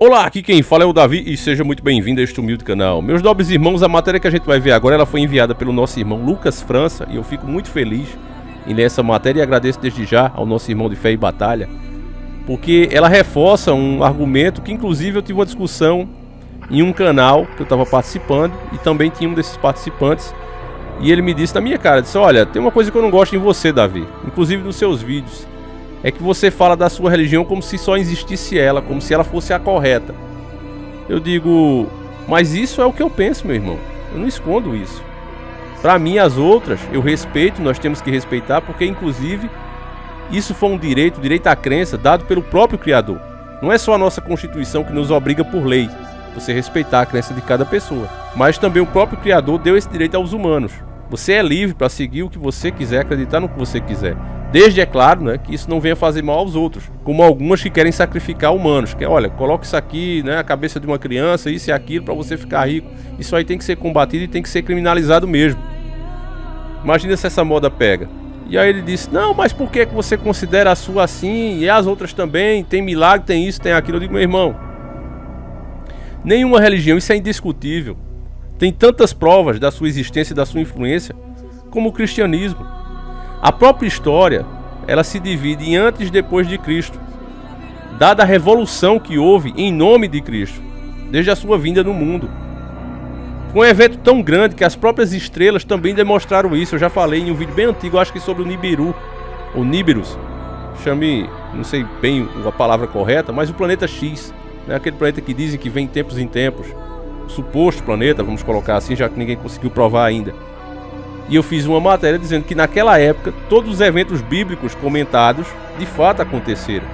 Olá, aqui quem fala é o Davi e seja muito bem-vindo a este humilde canal. Meus nobres irmãos, a matéria que a gente vai ver agora, ela foi enviada pelo nosso irmão Lucas França e eu fico muito feliz em ler essa matéria e agradeço desde já ao nosso irmão de fé e batalha, porque ela reforça um argumento que inclusive eu tive uma discussão em um canal que eu estava participando e também tinha um desses participantes e ele me disse na minha cara, disse: olha, tem uma coisa que eu não gosto em você, Davi, inclusive nos seus vídeos, é que você fala da sua religião como se só existisse ela, como se ela fosse a correta. Eu digo, mas isso é o que eu penso, meu irmão. Eu não escondo isso. Para mim, as outras, eu respeito, nós temos que respeitar, porque inclusive isso foi um direito à crença dado pelo próprio Criador. Não é só a nossa Constituição que nos obriga por lei, você respeitar a crença de cada pessoa, mas também o próprio Criador deu esse direito aos humanos. Você é livre para seguir o que você quiser, acreditar no que você quiser. Desde, é claro, né, que isso não venha fazer mal aos outros. Como algumas que querem sacrificar humanos. Que, olha, coloca isso aqui, né, a cabeça de uma criança, isso e aquilo, para você ficar rico. Isso aí tem que ser combatido e tem que ser criminalizado mesmo. Imagina se essa moda pega. E aí ele disse, não, mas por que você considera a sua assim e as outras também? Tem milagre, tem isso, tem aquilo. Eu digo, meu irmão, nenhuma religião, isso é indiscutível, tem tantas provas da sua existência e da sua influência como o cristianismo. A própria história, ela se divide em antes e depois de Cristo, dada a revolução que houve em nome de Cristo, desde a sua vinda no mundo. Foi um evento tão grande que as próprias estrelas também demonstraram isso. Eu já falei em um vídeo bem antigo, acho que sobre o Nibiru, ou Nibiru, chame, não sei bem a palavra correta, mas o planeta X, né? Aquele planeta que dizem que vem tempos em tempos, o suposto planeta, vamos colocar assim, já que ninguém conseguiu provar ainda. E eu fiz uma matéria dizendo que naquela época todos os eventos bíblicos comentados de fato aconteceram.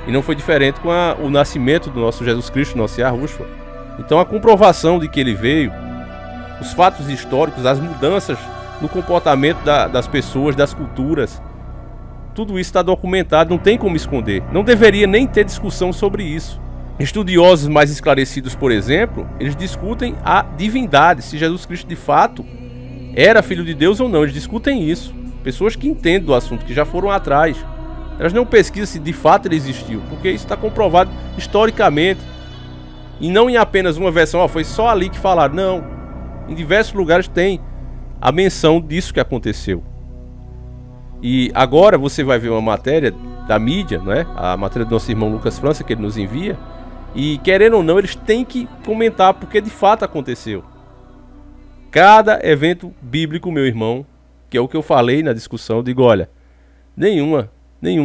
E não foi diferente com o nascimento do nosso Jesus Cristo, nosso Yahushua. Então a comprovação de que ele veio, os fatos históricos, as mudanças no comportamento das pessoas, das culturas, tudo isso está documentado, não tem como esconder. Não deveria nem ter discussão sobre isso. Estudiosos mais esclarecidos, por exemplo, eles discutem a divindade, se Jesus Cristo de fato era filho de Deus ou não, eles discutem isso. Pessoas que entendem do assunto, que já foram atrás, elas não pesquisam se de fato ele existiu, porque isso está comprovado historicamente. E não em apenas uma versão, ó, foi só ali que falaram, não. Em diversos lugares tem a menção disso que aconteceu. E agora você vai ver uma matéria da mídia, né? A matéria do nosso irmão Lucas França, que ele nos envia. E querendo ou não, eles têm que comentar, porque de fato aconteceu. Cada evento bíblico, meu irmão, que é o que eu falei na discussão, eu digo, olha, nenhuma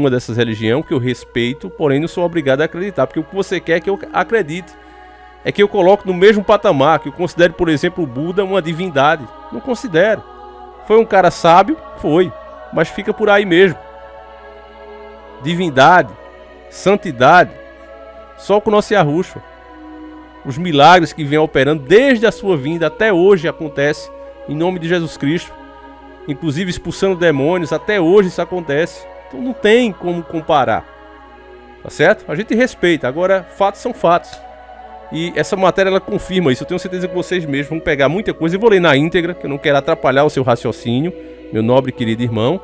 dessas religiões que eu respeito, porém não sou obrigado a acreditar, porque o que você quer é que eu acredite. É que eu coloque no mesmo patamar, que eu considere, por exemplo, o Buda uma divindade. Não considero. Foi um cara sábio? Foi. Mas fica por aí mesmo. Divindade, santidade, só com o nosso Yahushua. Os milagres que vem operando desde a sua vinda até hoje acontece em nome de Jesus Cristo. Inclusive expulsando demônios, até hoje isso acontece. Então não tem como comparar. Tá certo? A gente respeita. Agora, fatos são fatos. E essa matéria ela confirma isso. Eu tenho certeza que vocês mesmos vão pegar muita coisa. Eu vou ler na íntegra, que eu não quero atrapalhar o seu raciocínio, meu nobre e querido irmão.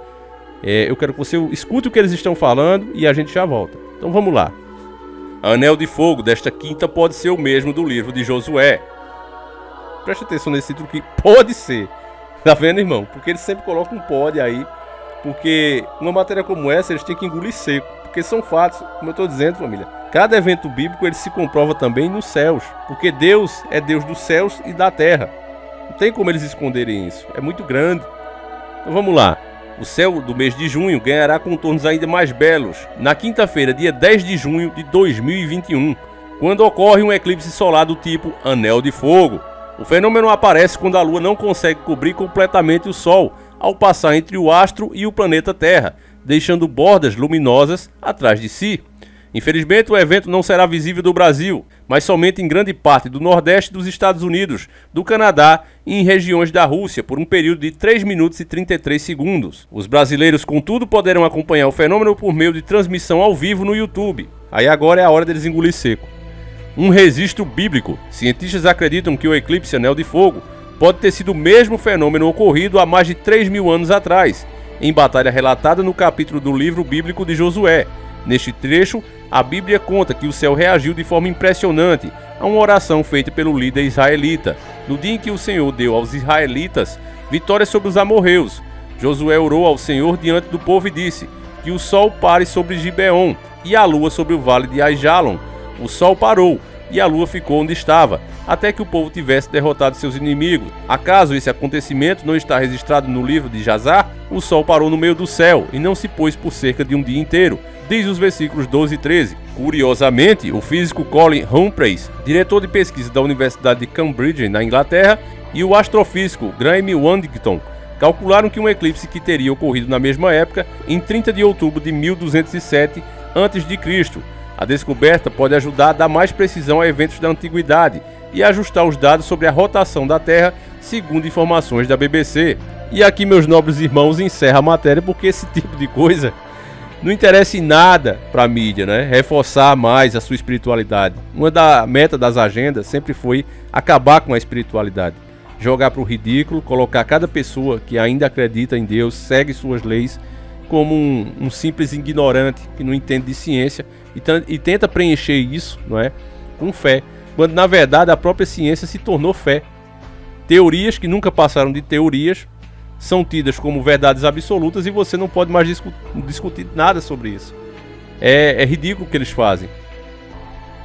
Eu quero que você escute o que eles estão falando e a gente já volta. Então vamos lá. Anel de fogo desta quinta pode ser o mesmo do livro de Josué. Preste atenção nesse título que pode ser. Tá vendo, irmão? Porque eles sempre colocam um pode aí. Porque uma matéria como essa eles têm que engolir seco. Porque são fatos, como eu estou dizendo, família. Cada evento bíblico ele se comprova também nos céus. Porque Deus é Deus dos céus e da terra. Não tem como eles esconderem isso. É muito grande. Então vamos lá. O céu do mês de junho ganhará contornos ainda mais belos na quinta-feira, dia 10 de junho de 2021, quando ocorre um eclipse solar do tipo Anel de Fogo. O fenômeno aparece quando a Lua não consegue cobrir completamente o Sol, ao passar entre o astro e o planeta Terra, deixando bordas luminosas atrás de si. Infelizmente, o evento não será visível do Brasil, mas somente em grande parte do Nordeste dos Estados Unidos, do Canadá e em regiões da Rússia, por um período de 3 minutos e 33 segundos. Os brasileiros, contudo, poderão acompanhar o fenômeno por meio de transmissão ao vivo no YouTube. Aí agora é a hora deles engolir seco. Um registro bíblico. Cientistas acreditam que o eclipse Anel de Fogo pode ter sido o mesmo fenômeno ocorrido há mais de 3.000 anos atrás, em batalha relatada no capítulo do livro bíblico de Josué. Neste trecho, A Bíblia conta que o céu reagiu de forma impressionante a uma oração feita pelo líder israelita, no dia em que o Senhor deu aos israelitas vitória sobre os amorreus. Josué orou ao Senhor diante do povo e disse: que o sol pare sobre Gibeon e a lua sobre o vale de Aijalon. O sol parou e a lua ficou onde estava, até que o povo tivesse derrotado seus inimigos. Acaso esse acontecimento não está registrado no livro de Jazar? O sol parou no meio do céu e não se pôs por cerca de um dia inteiro, diz os versículos 12 e 13. Curiosamente, o físico Colin Humphreys, diretor de pesquisa da Universidade de Cambridge, na Inglaterra, e o astrofísico Graeme Waddington calcularam que um eclipse que teria ocorrido na mesma época, em 30 de outubro de 1207 a.C. A descoberta pode ajudar a dar mais precisão a eventos da antiguidade e ajustar os dados sobre a rotação da Terra, segundo informações da BBC. E aqui, meus nobres irmãos, encerra a matéria, porque esse tipo de coisa não interessa em nada para a mídia, né? Reforçar mais a sua espiritualidade. Uma da meta das agendas sempre foi acabar com a espiritualidade, jogar para o ridículo, colocar cada pessoa que ainda acredita em Deus, segue suas leis, como um simples ignorante que não entende de ciência e tenta preencher isso, não é, com fé, quando na verdade a própria ciência se tornou fé. Teorias que nunca passaram de teorias são tidas como verdades absolutas e você não pode mais discutir nada sobre isso. É ridículo o que eles fazem.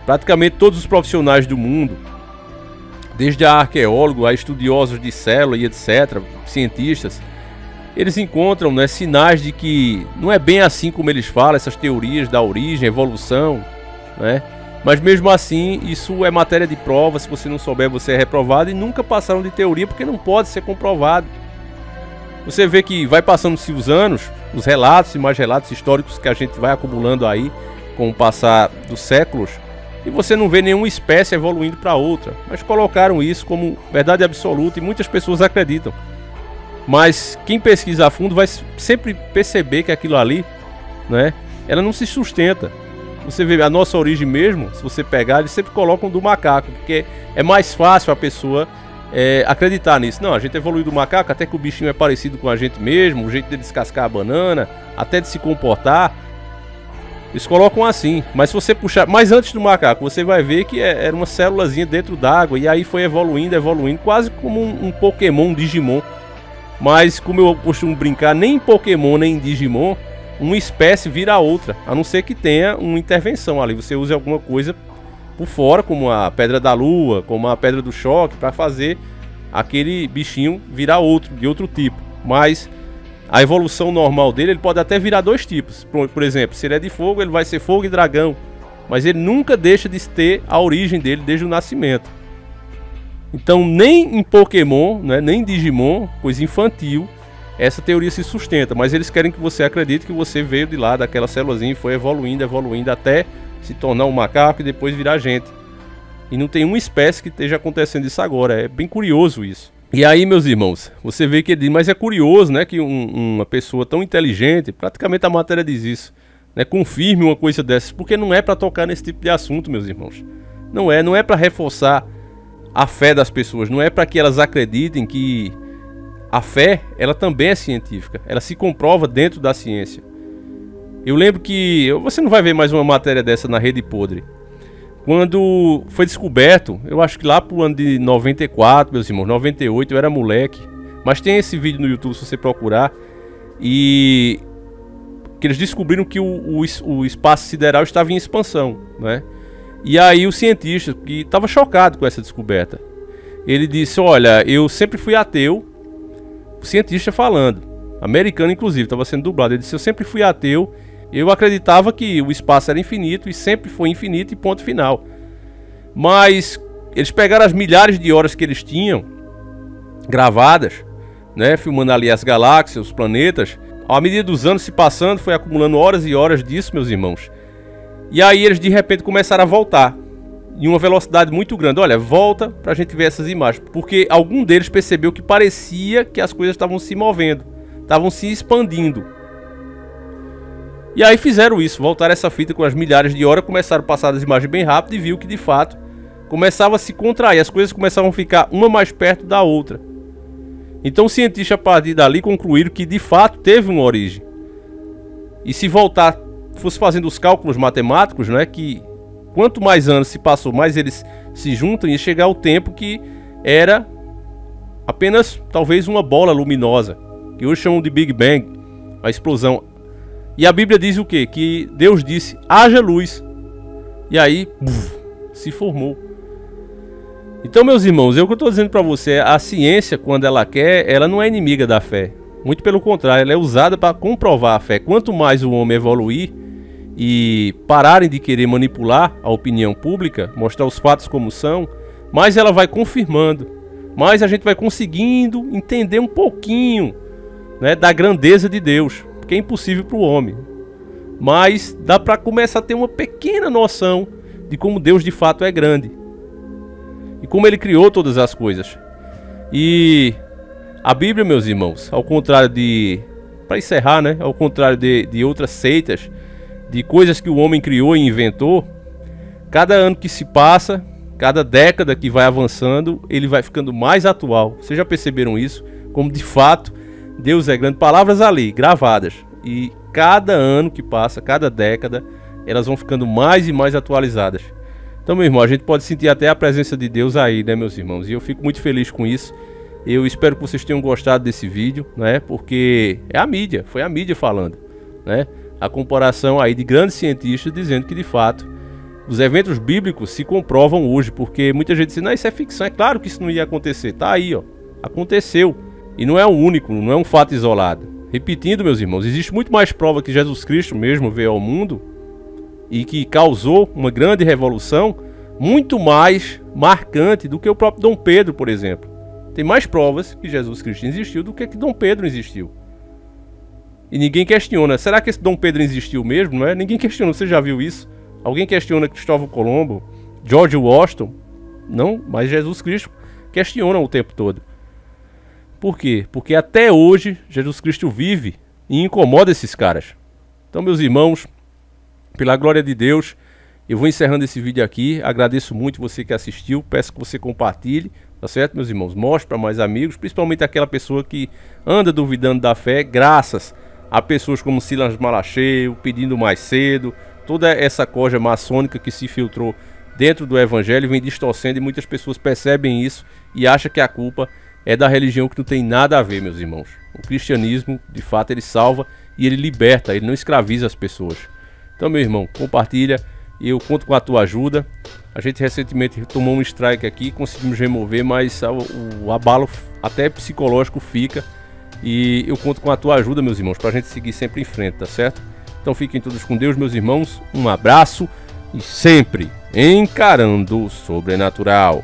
Praticamente todos os profissionais do mundo, desde a arqueólogos a estudiosos de célula e etc., cientistas, eles encontram, né, sinais de que não é bem assim como eles falam, essas teorias da origem, evolução, né? Mas mesmo assim, isso é matéria de prova. Se você não souber, você é reprovado, e nunca passaram de teoria porque não pode ser comprovado. Você vê que vai passando-se os anos, os relatos e mais relatos históricos que a gente vai acumulando aí com o passar dos séculos, e você não vê nenhuma espécie evoluindo para outra, mas colocaram isso como verdade absoluta e muitas pessoas acreditam. Mas quem pesquisa a fundo vai sempre perceber que aquilo ali, né, ela não se sustenta. Você vê a nossa origem mesmo, se você pegar, eles sempre colocam do macaco, porque é mais fácil a pessoa acreditar nisso. Não, a gente evoluiu do macaco, até que o bichinho é parecido com a gente mesmo, o jeito de descascar a banana, até de se comportar. Eles colocam assim, mas se você puxar mais antes do macaco, você vai ver que era uma célulazinha dentro d'água, e aí foi evoluindo, quase como um Pokémon, um Digimon. Mas como eu costumo brincar, nem em Pokémon nem em Digimon uma espécie vira outra, a não ser que tenha uma intervenção ali, você use alguma coisa por fora, como a pedra da lua, como a pedra do choque, para fazer aquele bichinho virar outro, de outro tipo. Mas a evolução normal dele, ele pode até virar dois tipos. Por exemplo, se ele é de fogo, ele vai ser fogo e dragão, mas ele nunca deixa de ter a origem dele desde o nascimento. Então nem em Pokémon, né, nem em Digimon, coisa infantil, essa teoria se sustenta. Mas eles querem que você acredite que você veio de lá, daquela célulazinha, e foi evoluindo até se tornar um macaco e depois virar gente. E não tem uma espécie que esteja acontecendo isso agora. É bem curioso isso. E aí, meus irmãos, você vê que ele diz, mas é curioso, né, que uma pessoa tão inteligente, praticamente a matéria diz isso, né, confirme uma coisa dessas, porque não é para tocar nesse tipo de assunto, meus irmãos. Não é para reforçar a fé das pessoas, não é para que elas acreditem que a fé, ela também é científica, ela se comprova dentro da ciência. Eu lembro que, você não vai ver mais uma matéria dessa na Rede Podre, quando foi descoberto, eu acho que lá pro ano de 94, meus irmãos, 98, eu era moleque, mas tem esse vídeo no YouTube se você procurar, e que eles descobriram que o espaço sideral estava em expansão, né? E aí o cientista, que estava chocado com essa descoberta, ele disse, olha, eu sempre fui ateu. O cientista falando, americano inclusive, estava sendo dublado, ele disse, eu sempre fui ateu, eu acreditava que o espaço era infinito e sempre foi infinito e ponto final. Mas eles pegaram as milhares de horas que eles tinham gravadas, né, filmando ali as galáxias, os planetas. À medida dos anos se passando, foi acumulando horas e horas disso, meus irmãos. E aí eles de repente começaram a voltar em uma velocidade muito grande. Olha, volta pra gente ver essas imagens, porque algum deles percebeu que parecia que as coisas estavam se movendo, estavam se expandindo. E aí fizeram isso, voltaram essa fita com as milhares de horas, começaram a passar as imagens bem rápido e viu que de fato começava a se contrair, as coisas começavam a ficar uma mais perto da outra. Então os cientistas a partir dali concluíram que de fato teve uma origem. E se voltar fosse fazendo os cálculos matemáticos, né, que quanto mais anos se passou, mais eles se juntam e chegar ao tempo que era apenas talvez uma bola luminosa, que hoje chamam de Big Bang, a explosão. E a Bíblia diz o quê? Que Deus disse, haja luz. E aí, se formou. Então, meus irmãos, o que eu estou dizendo para você, a ciência, quando ela quer, ela não é inimiga da fé. Muito pelo contrário, ela é usada para comprovar a fé. Quanto mais o homem evoluir e pararem de querer manipular a opinião pública, mostrar os fatos como são, mais ela vai confirmando, mais a gente vai conseguindo entender um pouquinho, né, da grandeza de Deus, que é impossível para o homem. Mas dá para começar a ter uma pequena noção de como Deus de fato é grande e como Ele criou todas as coisas. E a Bíblia, meus irmãos, ao contrário de... para encerrar, né? Ao contrário de outras seitas, de coisas que o homem criou e inventou, cada ano que se passa, cada década que vai avançando, ele vai ficando mais atual. Vocês já perceberam isso? Como de fato Deus é grande. Palavras ali, gravadas. E cada ano que passa, cada década, elas vão ficando mais e mais atualizadas. Então, meu irmão, a gente pode sentir até a presença de Deus aí, né, meus irmãos? E eu fico muito feliz com isso. Eu espero que vocês tenham gostado desse vídeo, né? Porque é a mídia, foi a mídia falando, né? A comparação aí de grandes cientistas dizendo que, de fato, os eventos bíblicos se comprovam hoje. Porque muita gente diz, não, isso é ficção. É claro que isso não ia acontecer. Tá aí, ó. Aconteceu. E não é um único, não é um fato isolado. Repetindo, meus irmãos, existe muito mais prova que Jesus Cristo mesmo veio ao mundo e que causou uma grande revolução, muito mais marcante do que o próprio Dom Pedro, por exemplo. Tem mais provas que Jesus Cristo existiu do que Dom Pedro existiu. E ninguém questiona. Será que esse Dom Pedro existiu mesmo? Não é? Ninguém questiona. Você já viu isso? Alguém questiona Cristóvão Colombo? George Washington? Não, mas Jesus Cristo questiona o tempo todo. Por quê? Porque até hoje Jesus Cristo vive e incomoda esses caras. Então, meus irmãos, pela glória de Deus, eu vou encerrando esse vídeo aqui. Agradeço muito você que assistiu. Peço que você compartilhe, tá certo, meus irmãos? Mostre para mais amigos, principalmente aquela pessoa que anda duvidando da fé, graças a pessoas como Silas Malacheio, pedindo mais cedo, toda essa coja maçônica que se filtrou dentro do evangelho, vem distorcendo e muitas pessoas percebem isso e acham que a culpa é da religião, que não tem nada a ver, meus irmãos. O cristianismo, de fato, ele salva e ele liberta, ele não escraviza as pessoas. Então, meu irmão, compartilha, eu conto com a tua ajuda. A gente recentemente tomou um strike aqui, conseguimos remover, mas o abalo até psicológico fica. E eu conto com a tua ajuda, meus irmãos, pra gente seguir sempre em frente, tá certo? Então fiquem todos com Deus, meus irmãos. Um abraço e sempre encarando o sobrenatural.